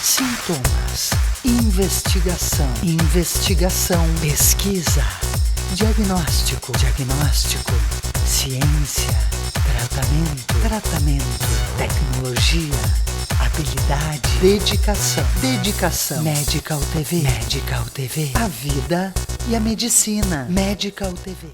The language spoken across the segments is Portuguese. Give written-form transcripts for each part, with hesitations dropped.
sintomas, investigação, pesquisa, diagnóstico, ciência, tratamento, tecnologia, habilidade, dedicação, Medical TV, a vida e a medicina, Medical TV.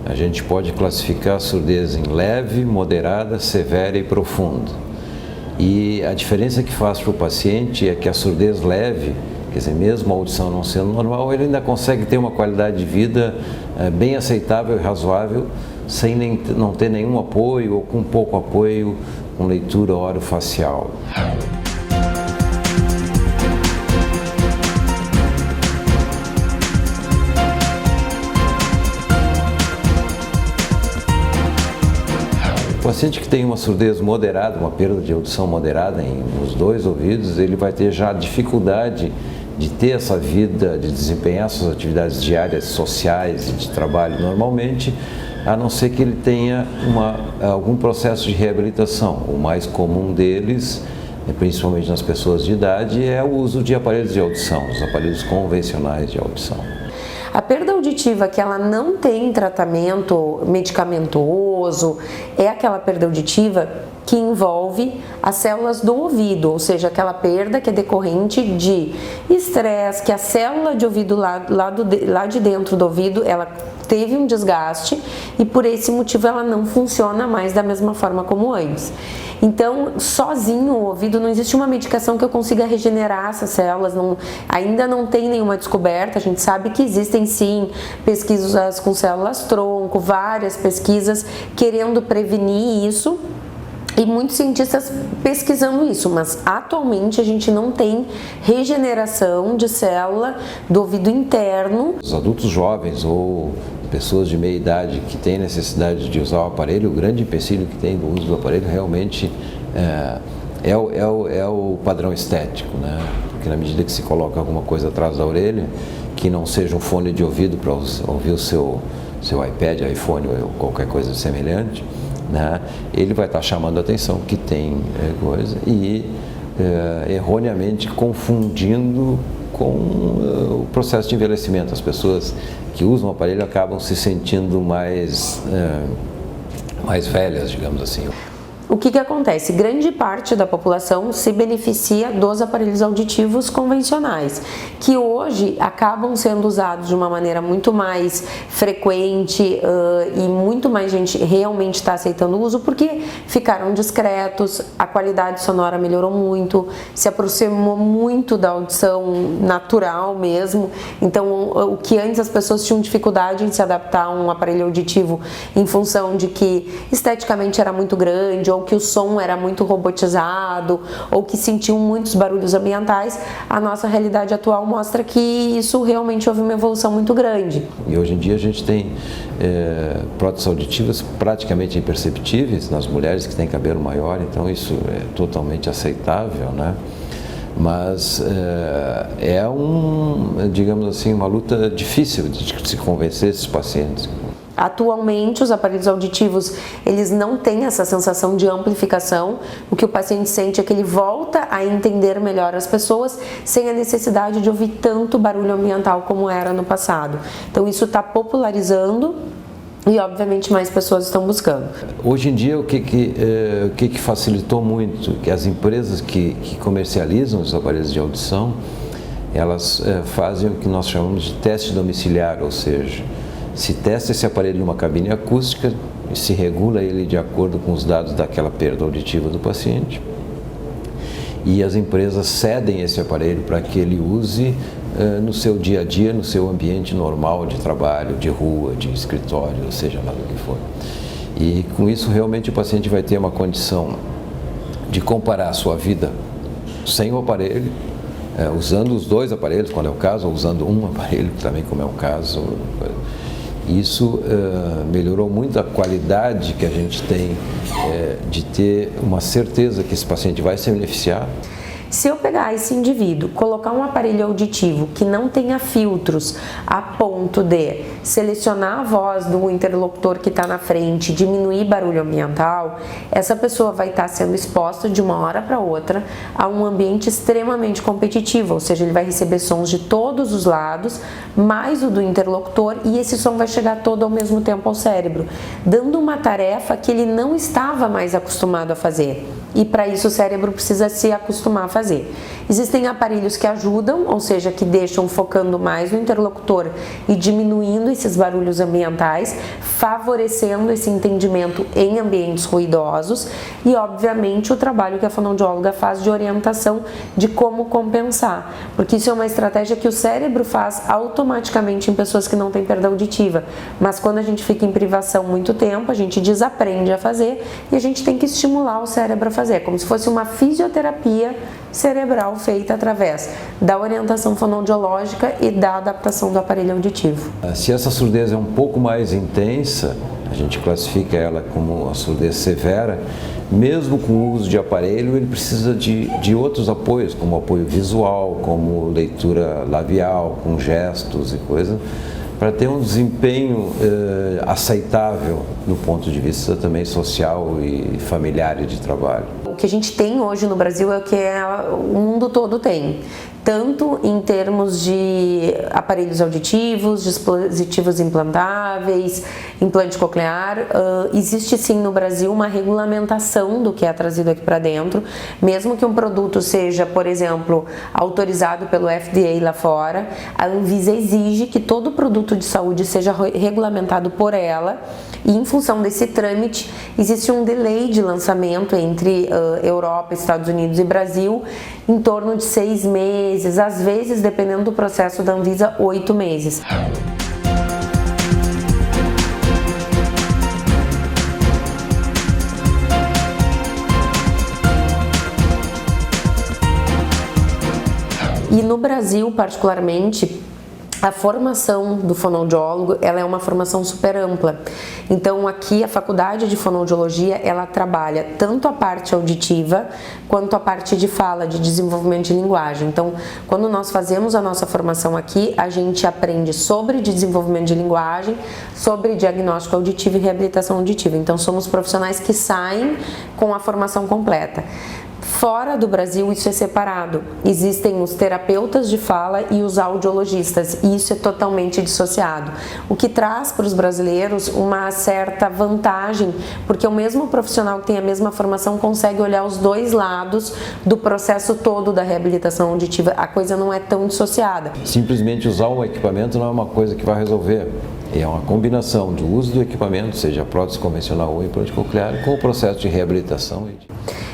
A gente pode classificar a surdez em leve, moderada, severa e profunda. E a diferença que faz para o paciente é que a surdez leve, quer dizer, mesmo a audição não sendo normal, ele ainda consegue ter uma qualidade de vida bem aceitável e razoável, sem não ter nenhum apoio ou com pouco apoio, com leitura orofacial. O paciente que tem uma surdez moderada, uma perda de audição moderada nos dois ouvidos, ele vai ter já dificuldade de ter essa vida, de desempenhar suas atividades diárias, sociais e de trabalho normalmente, a não ser que ele tenha algum processo de reabilitação. O mais comum deles, principalmente nas pessoas de idade, é o uso de aparelhos de audição, os aparelhos convencionais de audição. A perda auditiva que ela não tem tratamento medicamentoso é aquela perda auditiva que envolve as células do ouvido, ou seja, aquela perda que é decorrente de estresse, que a célula de ouvido lá de dentro do ouvido, ela teve um desgaste e por esse motivo ela não funciona mais da mesma forma como antes. Então, sozinho o ouvido, não existe uma medicação que eu consiga regenerar essas células, ainda não tem nenhuma descoberta. A gente sabe que existem sim pesquisas com células-tronco, várias pesquisas querendo prevenir isso. E muitos cientistas pesquisando isso, mas atualmente a gente não tem regeneração de célula do ouvido interno. Os adultos jovens ou pessoas de meia idade que têm necessidade de usar o aparelho, o grande empecilho que tem no uso do aparelho realmente é o padrão estético, né? Porque na medida que se coloca alguma coisa atrás da orelha, que não seja um fone de ouvido para ouvir o seu iPad, iPhone ou qualquer coisa semelhante, né? Ele vai estar chamando a atenção que tem coisa e erroneamente confundindo com o processo de envelhecimento. As pessoas que usam o aparelho acabam se sentindo mais velhas, digamos assim. O que acontece? Grande parte da população se beneficia dos aparelhos auditivos convencionais, que hoje acabam sendo usados de uma maneira muito mais frequente e muito mais gente realmente está aceitando o uso porque ficaram discretos, a qualidade sonora melhorou muito, se aproximou muito da audição natural mesmo. Então, o que antes as pessoas tinham dificuldade em se adaptar a um aparelho auditivo em função de que esteticamente era muito grande, ou que o som era muito robotizado, ou que sentiam muitos barulhos ambientais, a nossa realidade atual mostra que isso realmente houve uma evolução muito grande. E hoje em dia a gente tem próteses auditivas praticamente imperceptíveis nas mulheres que têm cabelo maior, então isso é totalmente aceitável, né? Mas digamos assim, uma luta difícil de se convencer esses pacientes. Atualmente, os aparelhos auditivos, eles não têm essa sensação de amplificação. O que o paciente sente é que ele volta a entender melhor as pessoas sem a necessidade de ouvir tanto barulho ambiental como era no passado. Então, isso está popularizando e, obviamente, mais pessoas estão buscando. Hoje em dia, o que facilitou muito, que as empresas que comercializam os aparelhos de audição, elas fazem o que nós chamamos de teste domiciliar, ou seja, se testa esse aparelho numa cabine acústica e se regula ele de acordo com os dados daquela perda auditiva do paciente. E as empresas cedem esse aparelho para que ele use no seu dia a dia, no seu ambiente normal de trabalho, de rua, de escritório, seja lá do que for. E com isso realmente o paciente vai ter uma condição de comparar a sua vida sem o aparelho, usando os dois aparelhos, quando é o caso, ou usando um aparelho também, como é o caso. Isso melhorou muito a qualidade que a gente tem de ter uma certeza que esse paciente vai se beneficiar. Se eu pegar esse indivíduo, colocar um aparelho auditivo que não tenha filtros a ponto de selecionar a voz do interlocutor que está na frente, diminuir barulho ambiental, essa pessoa vai estar sendo exposta de uma hora para outra a um ambiente extremamente competitivo, ou seja, ele vai receber sons de todos os lados, mais o do interlocutor, e esse som vai chegar todo ao mesmo tempo ao cérebro, dando uma tarefa que ele não estava mais acostumado a fazer. E para isso o cérebro precisa se acostumar a fazer. Existem aparelhos que ajudam, ou seja, que deixam focando mais no interlocutor e diminuindo esses barulhos ambientais, favorecendo esse entendimento em ambientes ruidosos e, obviamente, o trabalho que a fonoaudióloga faz de orientação de como compensar, porque isso é uma estratégia que o cérebro faz automaticamente em pessoas que não têm perda auditiva, mas quando a gente fica em privação muito tempo, a gente desaprende a fazer e a gente tem que estimular o cérebro a fazer, como se fosse uma fisioterapia cerebral feita através da orientação fonoaudiológica e da adaptação do aparelho auditivo. Se essa surdez é um pouco mais intensa, a gente classifica ela como a surdez severa, mesmo com o uso de aparelho, ele precisa de outros apoios, como apoio visual, como leitura labial, com gestos e coisas, para ter um desempenho aceitável do ponto de vista também social e familiar e de trabalho. O que a gente tem hoje no Brasil é o que o mundo todo tem, tanto em termos de aparelhos auditivos, dispositivos implantáveis, implante coclear. Existe sim no Brasil uma regulamentação do que é trazido aqui para dentro, mesmo que um produto seja, por exemplo, autorizado pelo FDA lá fora, a Anvisa exige que todo produto de saúde seja regulamentado por ela, e em função desse trâmite existe um delay de lançamento entre Europa, Estados Unidos e Brasil, em torno de 6 meses, às vezes, dependendo do processo da Anvisa, 8 meses. E no Brasil, particularmente, a formação do fonoaudiólogo, ela é uma formação super ampla. Então aqui a faculdade de fonoaudiologia, ela trabalha tanto a parte auditiva quanto a parte de fala, de desenvolvimento de linguagem. Então, quando nós fazemos a nossa formação aqui, a gente aprende sobre desenvolvimento de linguagem, sobre diagnóstico auditivo e reabilitação auditiva. Então somos profissionais que saem com a formação completa. Fora do Brasil, isso é separado. Existem os terapeutas de fala e os audiologistas, e isso é totalmente dissociado. O que traz para os brasileiros uma certa vantagem, porque o mesmo profissional que tem a mesma formação consegue olhar os dois lados do processo todo da reabilitação auditiva. A coisa não é tão dissociada. Simplesmente usar um equipamento não é uma coisa que vai resolver. É uma combinação do uso do equipamento, seja prótese convencional ou implante coclear, com o processo de reabilitação.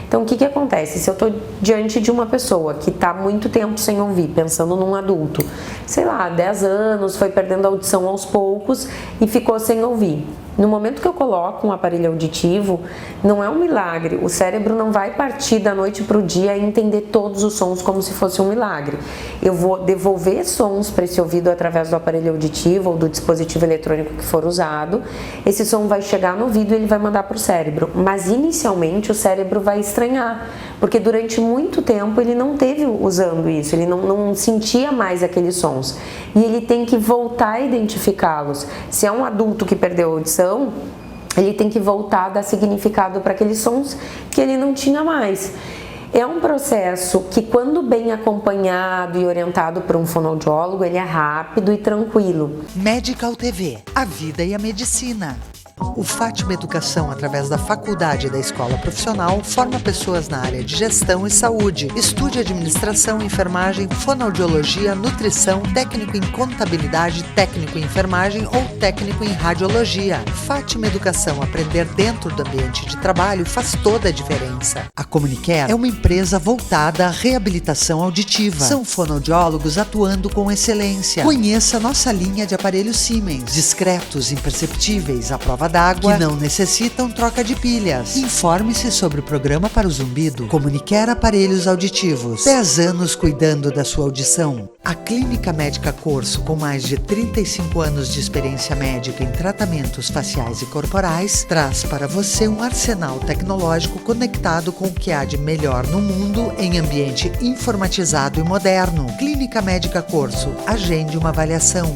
Então, o que acontece? Se eu estou diante de uma pessoa que está muito tempo sem ouvir, pensando num adulto, sei lá, 10 anos, foi perdendo a audição aos poucos e ficou sem ouvir. No momento que eu coloco um aparelho auditivo, não é um milagre. O cérebro não vai partir da noite para o dia e entender todos os sons como se fosse um milagre. Eu vou devolver sons para esse ouvido através do aparelho auditivo ou do dispositivo eletrônico que for usado. Esse som vai chegar no ouvido e ele vai mandar para o cérebro. Mas inicialmente o cérebro vai estranhar, porque durante muito tempo ele não teve usando isso, ele não sentia mais aqueles sons. E ele tem que voltar a identificá-los. Se é um adulto que perdeu a audição, ele tem que voltar a dar significado para aqueles sons que ele não tinha mais. É um processo que, quando bem acompanhado e orientado por um fonoaudiólogo, ele é rápido e tranquilo. Medical TV, a vida e a medicina. O Fátima Educação, através da Faculdade da Escola Profissional, forma pessoas na área de gestão e saúde. Estude administração, enfermagem, fonoaudiologia, nutrição, técnico em contabilidade, técnico em enfermagem ou técnico em radiologia. Fátima Educação, aprender dentro do ambiente de trabalho faz toda a diferença. A Comunicare é uma empresa voltada à reabilitação auditiva. São fonoaudiólogos atuando com excelência. Conheça nossa linha de aparelhos Siemens, discretos, imperceptíveis, à prova prova d'água que não necessitam troca de pilhas. Informe-se sobre o programa para o zumbido. Comunicare Aparelhos Auditivos. 10 anos cuidando da sua audição. A Clínica Médica Corso, com mais de 35 anos de experiência médica em tratamentos faciais e corporais, traz para você um arsenal tecnológico conectado com o que há de melhor no mundo em ambiente informatizado e moderno. Clínica Médica Corso. Agende uma avaliação.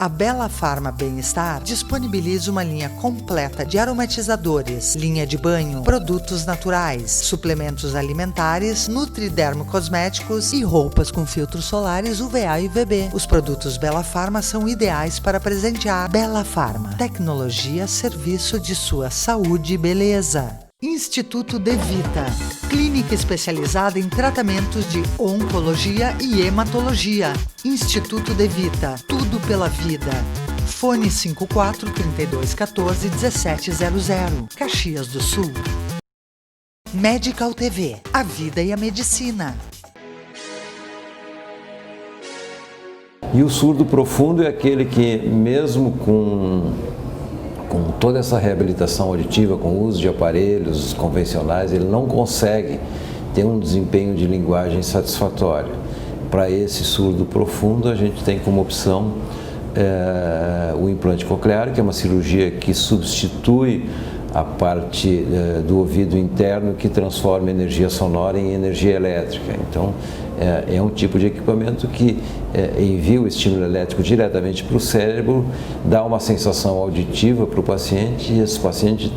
A Bela Farma Bem-Estar disponibiliza uma linha completa de aromatizadores, linha de banho, produtos naturais, suplementos alimentares, nutridermo cosméticos e roupas com filtros solares UVA e UVB. Os produtos Bela Farma são ideais para presentear. Bela Farma, tecnologia a serviço de sua saúde e beleza. Instituto De Vita, clínica especializada em tratamentos de oncologia e hematologia. Instituto De Vita, tudo pela vida. Fone 54 32 14 1700, Caxias do Sul. Medical TV, a vida e a medicina. E o surdo profundo é aquele que, mesmo com toda essa reabilitação auditiva, com o uso de aparelhos convencionais, ele não consegue ter um desempenho de linguagem satisfatório. Para esse surdo profundo, a gente tem como opção o implante coclear, que é uma cirurgia que substitui a parte do ouvido interno, que transforma energia sonora em energia elétrica. Então, é um tipo de equipamento que envia o estímulo elétrico diretamente para o cérebro, dá uma sensação auditiva para o paciente, e esse paciente,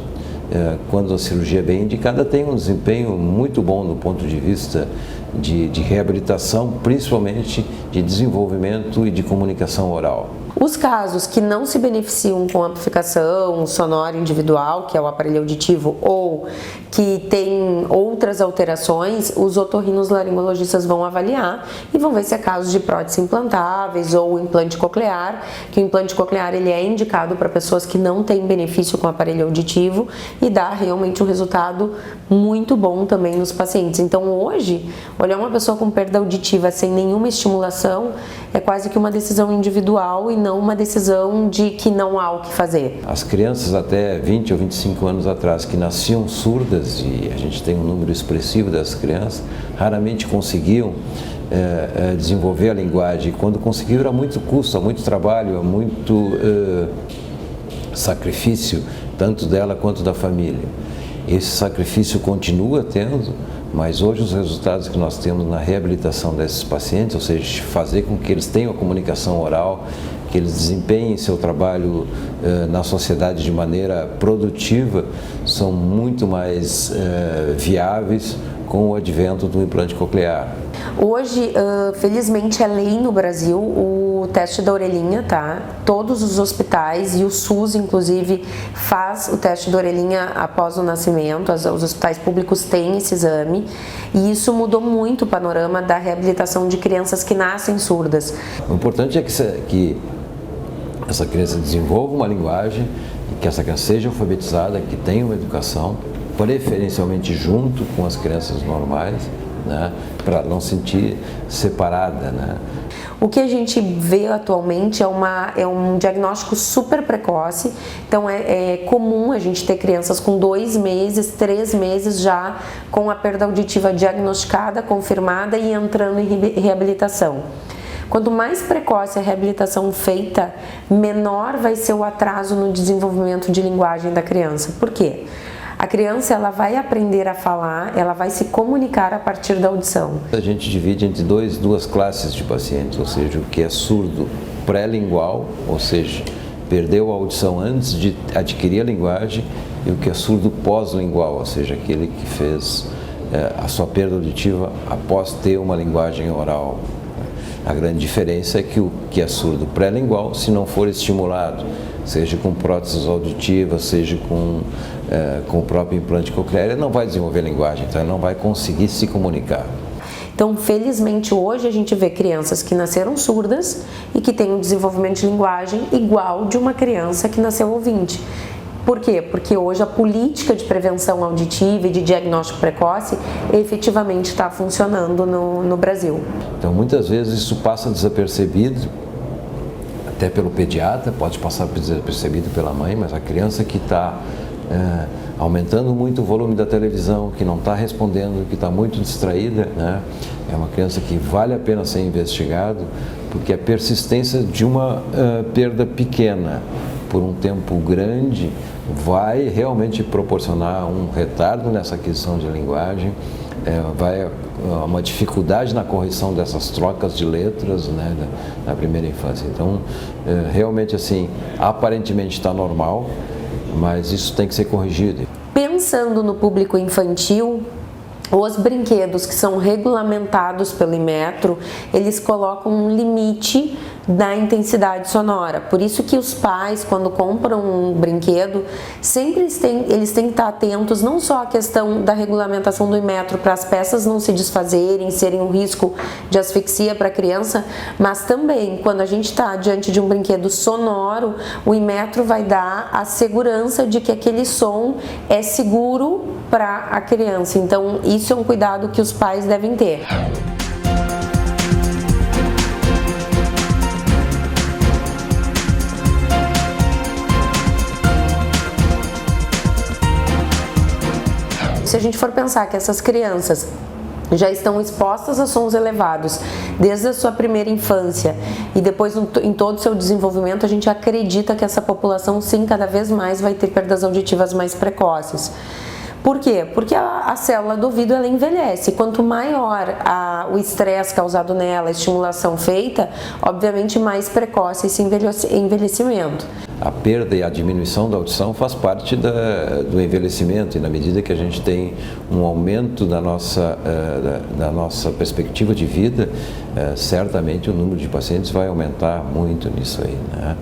quando a cirurgia é bem indicada, tem um desempenho muito bom do ponto de vista de reabilitação, principalmente de desenvolvimento e de comunicação oral. Os casos que não se beneficiam com amplificação sonora individual, que é o aparelho auditivo, ou que tem outras alterações, os otorrinolaringologistas vão avaliar e vão ver se é caso de prótese implantáveis ou implante coclear, que o implante coclear ele é indicado para pessoas que não têm benefício com o aparelho auditivo e dá realmente um resultado muito bom também nos pacientes. Então hoje, olhar uma pessoa com perda auditiva sem nenhuma estimulação é quase que uma decisão individual e não uma decisão de que não há o que fazer. As crianças até 20 ou 25 anos atrás que nasciam surdas, e a gente tem um número expressivo dessas crianças, raramente conseguiam desenvolver a linguagem. Quando conseguiram, era muito custo, muito trabalho, muito sacrifício, tanto dela quanto da família. Esse sacrifício continua tendo, mas hoje os resultados que nós temos na reabilitação desses pacientes, ou seja, fazer com que eles tenham a comunicação oral, que eles desempenhem seu trabalho na sociedade de maneira produtiva, são muito mais viáveis com o advento do implante coclear. Hoje, felizmente, é lei no Brasil o teste da orelhinha, tá? Todos os hospitais e o SUS, inclusive, faz o teste da orelhinha após o nascimento. Os hospitais públicos têm esse exame e isso mudou muito o panorama da reabilitação de crianças que nascem surdas. O importante é que essa criança desenvolva uma linguagem, que essa criança seja alfabetizada, que tenha uma educação, preferencialmente junto com as crianças normais, né, para não sentir separada, né. O que a gente vê atualmente é um diagnóstico super precoce, então é comum a gente ter crianças com 2 meses, 3 meses já com a perda auditiva diagnosticada, confirmada e entrando em reabilitação. Quanto mais precoce a reabilitação feita, menor vai ser o atraso no desenvolvimento de linguagem da criança. Por quê? A criança ela vai aprender a falar, ela vai se comunicar a partir da audição. A gente divide entre duas classes de pacientes, ou seja, o que é surdo pré-lingual, ou seja, perdeu a audição antes de adquirir a linguagem, e o que é surdo pós-lingual, ou seja, aquele que fez a sua perda auditiva após ter uma linguagem oral. A grande diferença é que o que é surdo pré-lingual, se não for estimulado, seja com próteses auditivas, seja com o próprio implante coclear, ele não vai desenvolver linguagem, então ele não vai conseguir se comunicar. Então, felizmente, hoje a gente vê crianças que nasceram surdas e que têm um desenvolvimento de linguagem igual de uma criança que nasceu ouvinte. Por quê? Porque hoje a política de prevenção auditiva e de diagnóstico precoce efetivamente está funcionando no Brasil. Então, muitas vezes isso passa desapercebido até pelo pediatra, pode passar percebido pela mãe, mas a criança que está aumentando muito o volume da televisão, que não está respondendo, que está muito distraída, né? É uma criança que vale a pena ser investigado, porque a persistência de uma perda pequena por um tempo grande vai realmente proporcionar um retardo nessa aquisição de linguagem, vai uma dificuldade na correção dessas trocas de letras, né, na primeira infância. Então, realmente assim, aparentemente está normal, mas isso tem que ser corrigido. Pensando no público infantil, os brinquedos que são regulamentados pelo Inmetro, eles colocam um limite da intensidade sonora. Por isso que os pais, quando compram um brinquedo, sempre eles têm que estar atentos não só à questão da regulamentação do Inmetro para as peças não se desfazerem, serem um risco de asfixia para a criança, mas também quando a gente está diante de um brinquedo sonoro, o Inmetro vai dar a segurança de que aquele som é seguro para a criança. Então, isso é um cuidado que os pais devem ter. Se a gente for pensar que essas crianças já estão expostas a sons elevados desde a sua primeira infância e depois em todo o seu desenvolvimento, a gente acredita que essa população sim, cada vez mais vai ter perdas auditivas mais precoces. Por quê? Porque a célula do ouvido ela envelhece. Quanto maior o estresse causado nela, a estimulação feita, obviamente mais precoce esse envelhecimento. A perda e a diminuição da audição faz parte do envelhecimento, e na medida que a gente tem um aumento da nossa perspectiva de vida, certamente o número de pacientes vai aumentar muito nisso aí, né?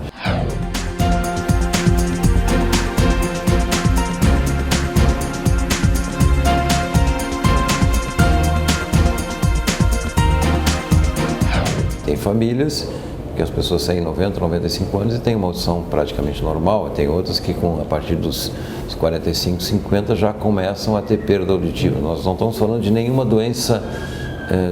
Tem famílias que as pessoas têm 90, 95 anos e têm uma audição praticamente normal. Tem outras que a partir dos 45, 50 já começam a ter perda auditiva. Nós não estamos falando de nenhuma doença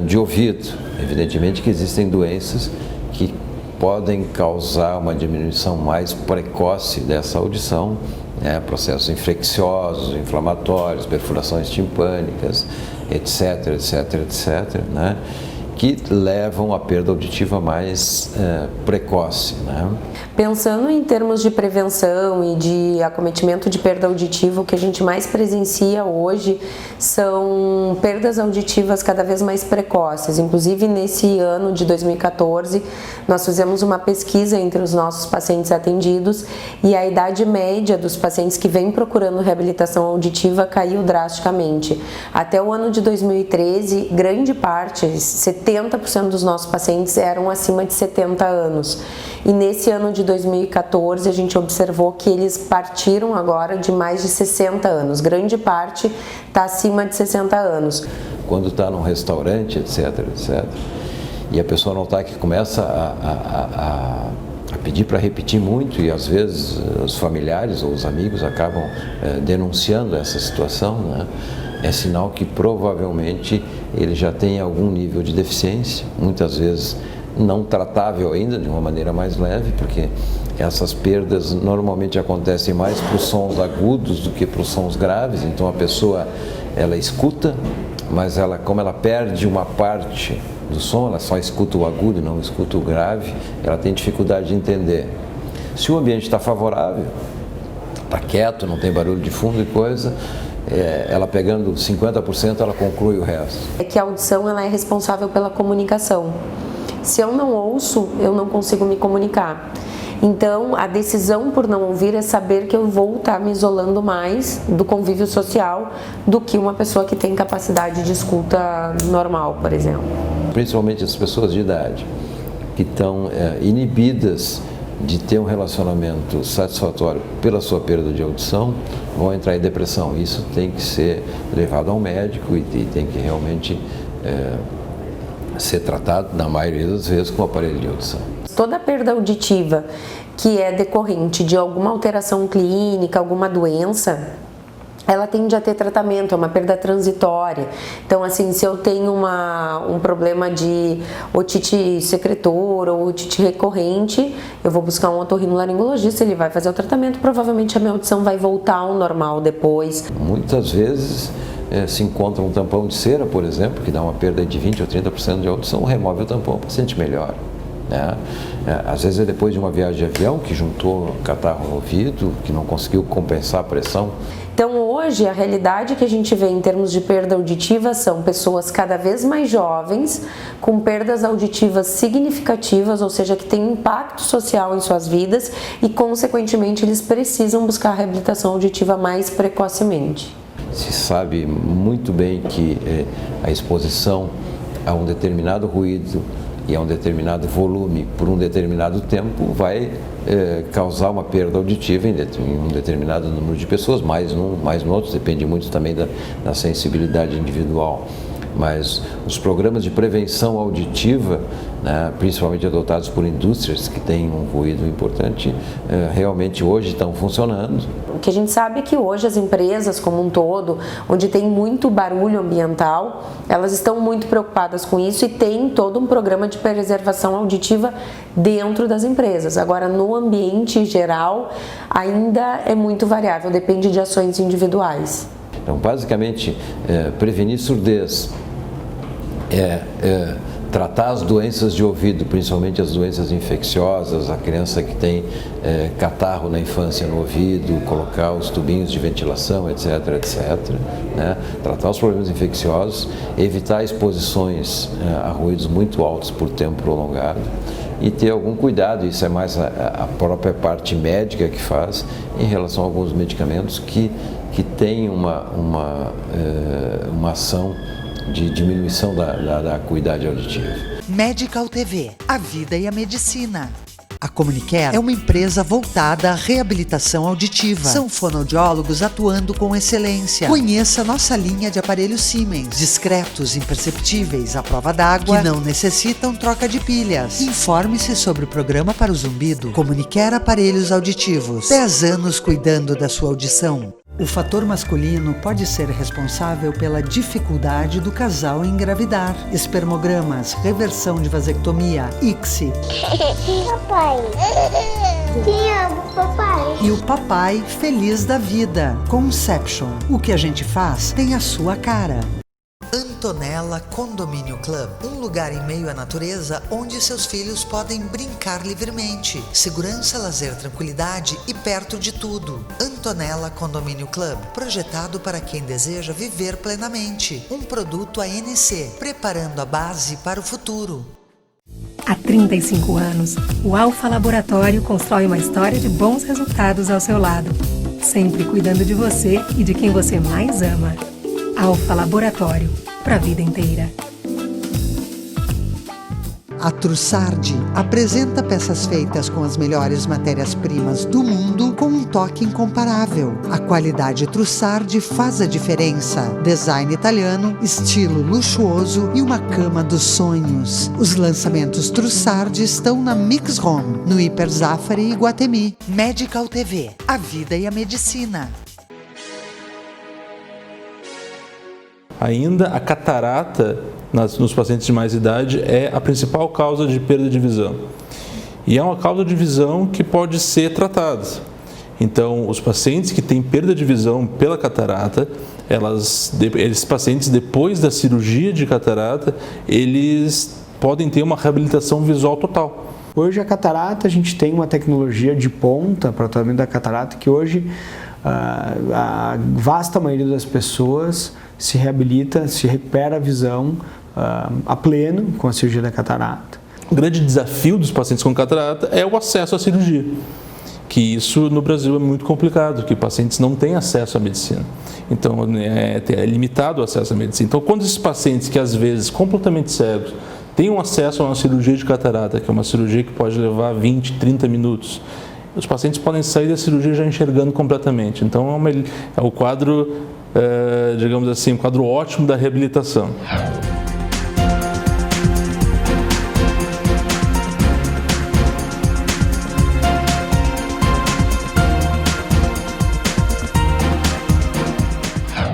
de ouvido. Evidentemente que existem doenças que podem causar uma diminuição mais precoce dessa audição, né? Processos infecciosos, inflamatórios, perfurações timpânicas, etc, etc, etc, né? Que levam à perda auditiva mais precoce, né? Pensando em termos de prevenção e de acometimento de perda auditiva, o que a gente mais presencia hoje são perdas auditivas cada vez mais precoces. Inclusive, nesse ano de 2014, nós fizemos uma pesquisa entre os nossos pacientes atendidos e a idade média dos pacientes que vêm procurando reabilitação auditiva caiu drasticamente. Até o ano de 2013, grande parte, 70% dos nossos pacientes eram acima de 70 anos. E nesse ano de 2014, a gente observou que eles partiram agora de mais de 60 anos. Grande parte está acima de 60 anos. Quando está num restaurante, etc, etc, e a pessoa notar que começa a pedir para repetir muito e às vezes os familiares ou os amigos acabam denunciando essa situação, né? É sinal que provavelmente ele já tem algum nível de deficiência, muitas vezes não tratável ainda, de uma maneira mais leve, porque essas perdas normalmente acontecem mais para os sons agudos do que para os sons graves. Então a pessoa, ela escuta, mas como ela perde uma parte do som, ela só escuta o agudo e não escuta o grave, ela tem dificuldade de entender. Se o ambiente está favorável, está quieto, não tem barulho de fundo e coisa, ela pegando 50%, ela conclui o resto. É que a audição ela é responsável pela comunicação. Se eu não ouço, eu não consigo me comunicar. Então, a decisão por não ouvir é saber que eu vou estar me isolando mais do convívio social do que uma pessoa que tem capacidade de escuta normal, por exemplo. Principalmente as pessoas de idade, que estão inibidas de ter um relacionamento satisfatório pela sua perda de audição, vão entrar em depressão. Isso tem que ser levado ao médico e tem que realmente ser tratado, na maioria das vezes, com o aparelho de audição. Toda perda auditiva que é decorrente de alguma alteração clínica, alguma doença, ela tende a ter tratamento, é uma perda transitória. Então, assim, se eu tenho um problema de otite secretora ou otite recorrente, eu vou buscar um otorrinolaringologista, ele vai fazer o tratamento, provavelmente a minha audição vai voltar ao normal depois. Muitas vezes se encontra um tampão de cera, por exemplo, que dá uma perda de 20% ou 30% de audição, remove o tampão, o paciente melhora. Né? Às vezes é depois de uma viagem de avião que juntou catarro no ouvido, que não conseguiu compensar a pressão. Então hoje a realidade que a gente vê em termos de perda auditiva são pessoas cada vez mais jovens, com perdas auditivas significativas, ou seja, que têm impacto social em suas vidas e consequentemente eles precisam buscar a reabilitação auditiva mais precocemente. Se sabe muito bem que a exposição a um determinado ruído e a um determinado volume por um determinado tempo vai causar uma perda auditiva em um determinado número de pessoas, mais no outro, depende muito também da sensibilidade individual. Mas os programas de prevenção auditiva, né, principalmente adotados por indústrias que têm um ruído importante, realmente hoje estão funcionando. O que a gente sabe é que hoje as empresas como um todo, onde tem muito barulho ambiental, elas estão muito preocupadas com isso e tem todo um programa de preservação auditiva dentro das empresas. Agora, no ambiente geral, ainda é muito variável, depende de ações individuais. Então, basicamente, prevenir surdez, tratar as doenças de ouvido, principalmente as doenças infecciosas, a criança que tem catarro na infância no ouvido, colocar os tubinhos de ventilação, etc., né? Tratar os problemas infecciosos, evitar exposições a ruídos muito altos por tempo prolongado e ter algum cuidado, isso é mais a própria parte médica que faz, em relação a alguns medicamentos que tem uma ação de diminuição da acuidade auditiva. Medical TV, a vida e a medicina. A Comunicare é uma empresa voltada à reabilitação auditiva. São fonoaudiólogos atuando com excelência. Conheça nossa linha de aparelhos Siemens, discretos, imperceptíveis, à prova d'água, que não necessitam troca de pilhas. Informe-se sobre o programa para o zumbido. Comunicare Aparelhos Auditivos. 10 anos cuidando da sua audição. O fator masculino pode ser responsável pela dificuldade do casal em engravidar. Espermogramas, reversão de vasectomia, ICSI. Papai. Te amo, papai. E o papai feliz da vida. Conception. O que a gente faz tem a sua cara. Antonella Condomínio Club, um lugar em meio à natureza onde seus filhos podem brincar livremente. Segurança, lazer, tranquilidade e perto de tudo. Antonella Condomínio Club, projetado para quem deseja viver plenamente. Um produto ANC, preparando a base para o futuro. Há 35 anos, o Alfa Laboratório constrói uma história de bons resultados ao seu lado, sempre cuidando de você e de quem você mais ama. Alfa Laboratório, para a vida inteira. A Trussardi apresenta peças feitas com as melhores matérias-primas do mundo com um toque incomparável. A qualidade Trussardi faz a diferença. Design italiano, estilo luxuoso e uma cama dos sonhos. Os lançamentos Trussardi estão na Mix Home, no Hiper Zafari e Guatemi. Medical TV, a vida e a medicina. Ainda a catarata nos pacientes de mais idade é a principal causa de perda de visão. E é uma causa de visão que pode ser tratada. Então, os pacientes que têm perda de visão pela catarata, esses pacientes, depois da cirurgia de catarata, eles podem ter uma reabilitação visual total. Hoje a catarata, a gente tem uma tecnologia de ponta para o tratamento da catarata que hoje a vasta maioria das pessoas se reabilita, se recupera a visão a pleno com a cirurgia da catarata. O grande desafio dos pacientes com catarata é o acesso à cirurgia, que isso no Brasil é muito complicado, que pacientes não têm acesso à medicina. Então é limitado o acesso à medicina. Então quando esses pacientes que às vezes completamente cegos têm um acesso a uma cirurgia de catarata, que é uma cirurgia que pode levar 20, 30 minutos, os pacientes podem sair da cirurgia já enxergando completamente. Então é o quadro, digamos assim, um quadro ótimo da reabilitação.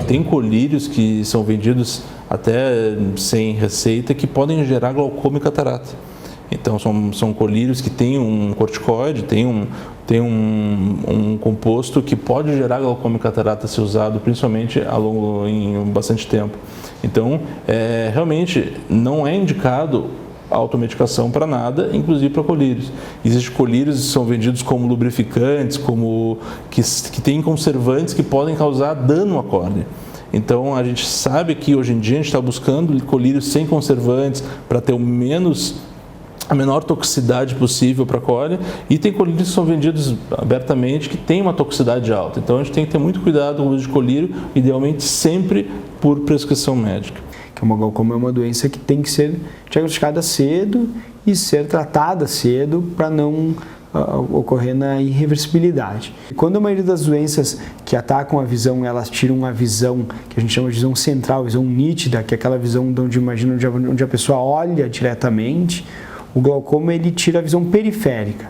Tem colírios que são vendidos até sem receita que podem gerar glaucoma e catarata. Então, são colírios que têm um corticoide, tem um composto que pode gerar glaucoma e catarata se usado principalmente em bastante tempo. Então, realmente não é indicado automedicação para nada, inclusive para colírios. Existem colírios que são vendidos como lubrificantes, que têm conservantes que podem causar dano à córnea. Então, a gente sabe que hoje em dia a gente está buscando colírios sem conservantes para ter a menor toxicidade possível para a córnea, e tem colírios que são vendidos abertamente que tem uma toxicidade alta. Então a gente tem que ter muito cuidado com o uso de colírio, idealmente sempre por prescrição médica. Que uma glaucoma é uma doença que tem que ser diagnosticada cedo e ser tratada cedo para não ocorrer na irreversibilidade. Quando a maioria das doenças que atacam a visão, elas tiram uma visão que a gente chama de visão central, visão nítida, que é aquela visão onde a pessoa olha diretamente, o glaucoma ele tira a visão periférica.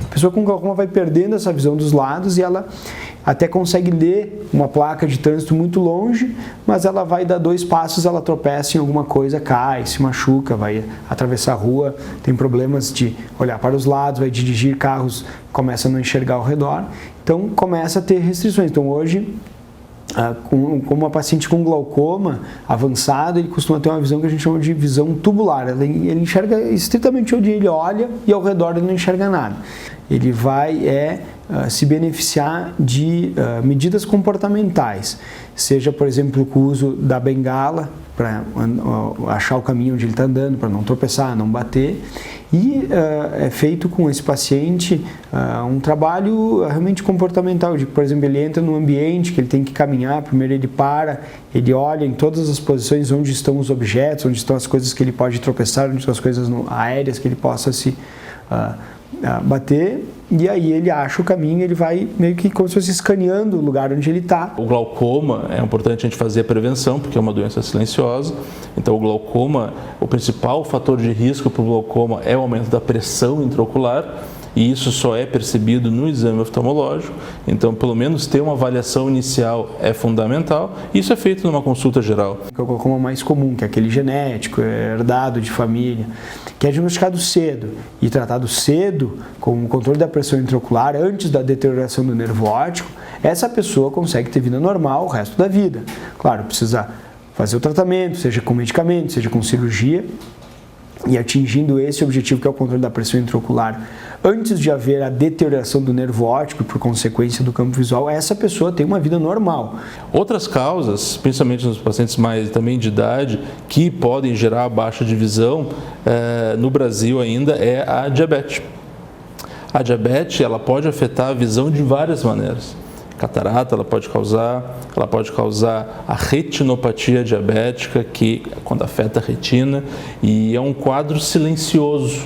A pessoa com glaucoma vai perdendo essa visão dos lados e ela até consegue ler uma placa de trânsito muito longe, mas ela vai dar 2 passos, ela tropeça em alguma coisa, cai, se machuca, vai atravessar a rua, tem problemas de olhar para os lados, vai dirigir carros, começa a não enxergar ao redor, então começa a ter restrições. Então hoje, como uma paciente com glaucoma avançado, ele costuma ter uma visão que a gente chama de visão tubular. Ele enxerga estritamente onde ele olha e ao redor ele não enxerga nada. Ele vai se beneficiar de medidas comportamentais, seja, por exemplo, com o uso da bengala para achar o caminho onde ele está andando, para não tropeçar, não bater. E é feito com esse paciente um trabalho realmente comportamental, de, por exemplo, ele entra num ambiente que ele tem que caminhar, primeiro ele para, ele olha em todas as posições onde estão os objetos, onde estão as coisas que ele pode tropeçar, onde estão as coisas aéreas que ele possa se bater, e aí ele acha o caminho, ele vai meio que como se fosse escaneando o lugar onde ele está. O glaucoma, é importante a gente fazer a prevenção, porque é uma doença silenciosa. Então o glaucoma, o principal fator de risco para o glaucoma é o aumento da pressão intraocular, e isso só é percebido no exame oftalmológico. Então, pelo menos ter uma avaliação inicial é fundamental. Isso é feito numa consulta geral. O glaucoma mais comum, que é aquele genético, herdado de família, que é diagnosticado cedo e tratado cedo com o controle da pressão intraocular antes da deterioração do nervo óptico, essa pessoa consegue ter vida normal o resto da vida. Claro, precisa fazer o tratamento, seja com medicamento, seja com cirurgia, e atingindo esse objetivo, que é o controle da pressão intraocular, antes de haver a deterioração do nervo óptico e por consequência do campo visual, essa pessoa tem uma vida normal. Outras causas, principalmente nos pacientes mais também de idade, que podem gerar baixa de visão no Brasil ainda, é a diabetes. A diabetes, ela pode afetar a visão de várias maneiras. Catarata ela pode causar a retinopatia diabética, que quando afeta a retina, e é um quadro silencioso.